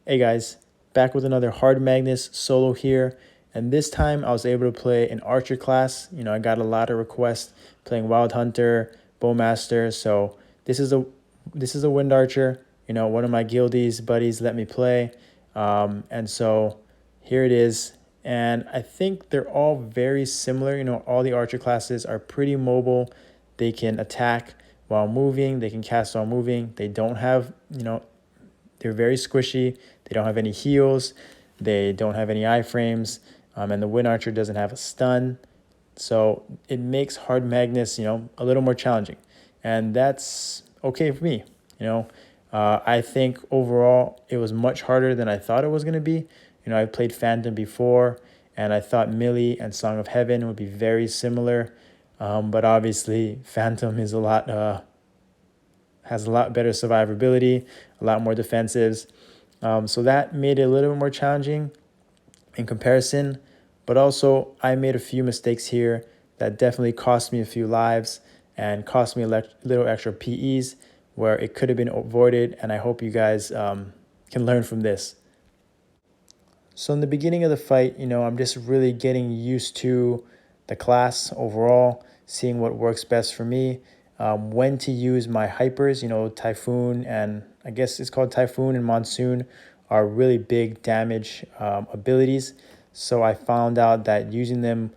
Hey guys, back with another Hard Magnus solo here, and this time I was able to play an archer class. I got a lot of requests playing Wild Hunter, Bowmaster, so this is a Wind Archer. One of my guildies buddies let me play, and so here it is. And I think they're all very similar. All the archer classes are pretty mobile. They can attack while moving. They can cast while moving. They don't have, they're very squishy. They don't have any heals. They don't have any iframes. And the Wind Archer doesn't have a stun. So it makes Hard Magnus, a little more challenging. And that's okay for me. I think overall it was much harder than I thought it was going to be. I played Phantom before, and I thought Millie and Song of Heaven would be very similar. But obviously, Phantom is has a lot better survivability, a lot more defensives. So that made it a little bit more challenging in comparison. But also, I made a few mistakes here that definitely cost me a few lives and cost me a little extra PEs where it could have been avoided. And I hope you guys can learn from this. So in the beginning of the fight, I'm just really getting used to the class overall, seeing what works best for me, when to use my hypers. Typhoon, and I guess it's called Typhoon and Monsoon, are really big damage abilities. So I found out that using them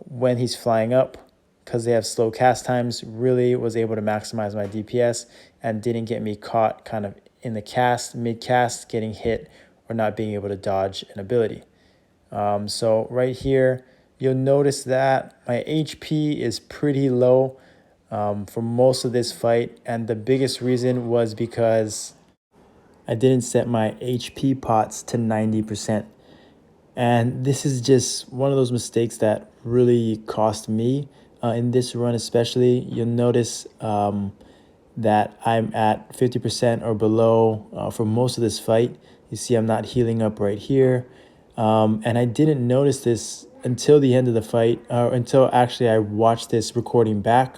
when he's flying up, because they have slow cast times, really was able to maximize my DPS and didn't get me caught kind of in the cast, mid-cast, getting hit or not being able to dodge an ability. So right here, you'll notice that my HP is pretty low for most of this fight. And the biggest reason was because I didn't set my HP pots to 90%. And this is just one of those mistakes that really cost me in this run especially. You'll notice that I'm at 50% or below for most of this fight. You see I'm not healing up right here. And I didn't notice this until the end of the fight, until actually I watched this recording back.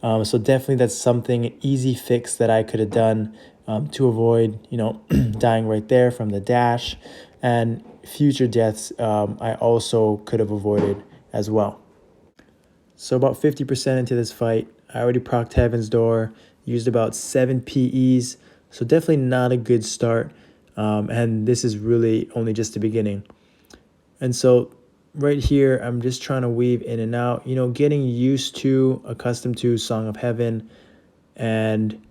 So definitely that's something, easy fix that I could have done to avoid, dying right there from the dash. And future deaths I also could have avoided as well. So about 50% into this fight, I already procced Heaven's Door, used about 7 PEs, so definitely not a good start. And this is really only just the beginning. And so right here, I'm just trying to weave in and out, getting accustomed to Song of Heaven. And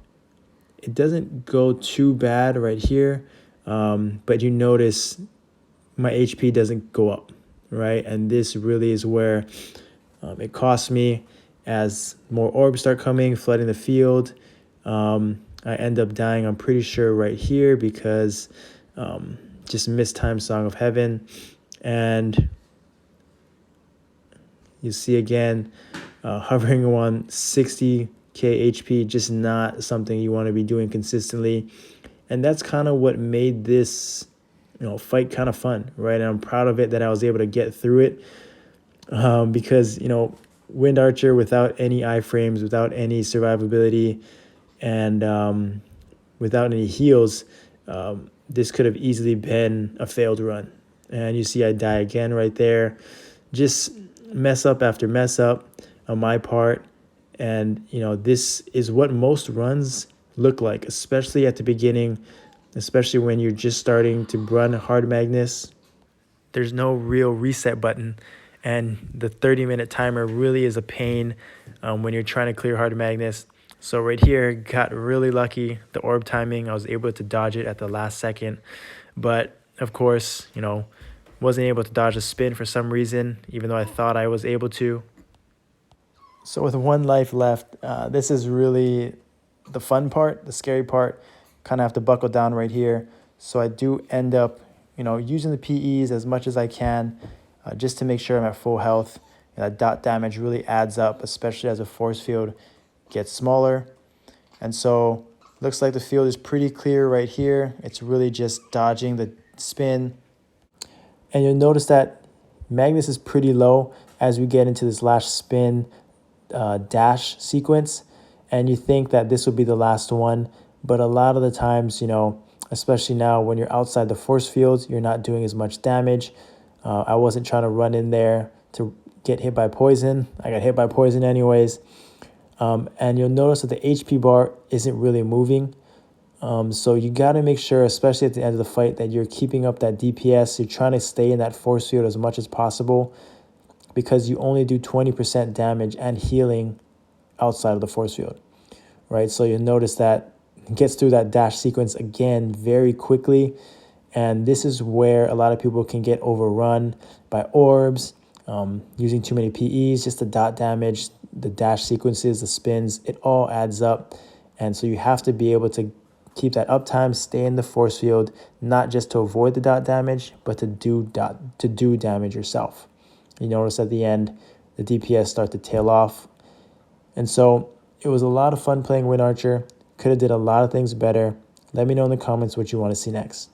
it doesn't go too bad right here. But you notice my HP doesn't go up, right? And this really is where it costs me as more orbs start coming, flooding the field. I end up dying, I'm pretty sure, right here because just mistimed Song of Heaven. And you see again, hovering around 60k HP, just not something you want to be doing consistently. And that's kind of what made this fight kind of fun, right? And I'm proud of it that I was able to get through it because, Wind Archer without any iframes, without any survivability, and without any heals, this could have easily been a failed run. And you see I die again right there. Just mess up after mess up on my part. And, this is what most runs look like, especially at the beginning, especially when you're just starting to run Hard Magnus. There's no real reset button. And the 30-minute timer really is a pain when you're trying to clear Hard Magnus. So right here, got really lucky. The orb timing, I was able to dodge it at the last second. But, of course, wasn't able to dodge a spin for some reason, even though I thought I was able to. So with 1 life left, this is really the fun part, the scary part. Kind of have to buckle down right here. So I do end up, using the PEs as much as I can just to make sure I'm at full health. That dot damage really adds up, especially as a force field gets smaller. And so looks like the field is pretty clear right here. It's really just dodging the spin. And you'll notice that Magnus is pretty low as we get into this last spin dash sequence. And you think that this will be the last one. But a lot of the times, especially now when you're outside the force field, you're not doing as much damage. I wasn't trying to run in there to get hit by poison. I got hit by poison anyways. And you'll notice that the HP bar isn't really moving. So you got to make sure, especially at the end of the fight, that you're keeping up that DPS. You're trying to stay in that force field as much as possible, because you only do 20% damage and healing outside of the force field, right? So you'll notice that it gets through that dash sequence again very quickly. And this is where a lot of people can get overrun by orbs, using too many PEs, just the dot damage, the dash sequences, the spins, it all adds up. And so you have to be able to keep that uptime, stay in the force field, not just to avoid the dot damage, but to do damage yourself. You notice at the end, the DPS start to tail off. And so it was a lot of fun playing Wind Archer. Could have did a lot of things better. Let me know in the comments what you want to see next.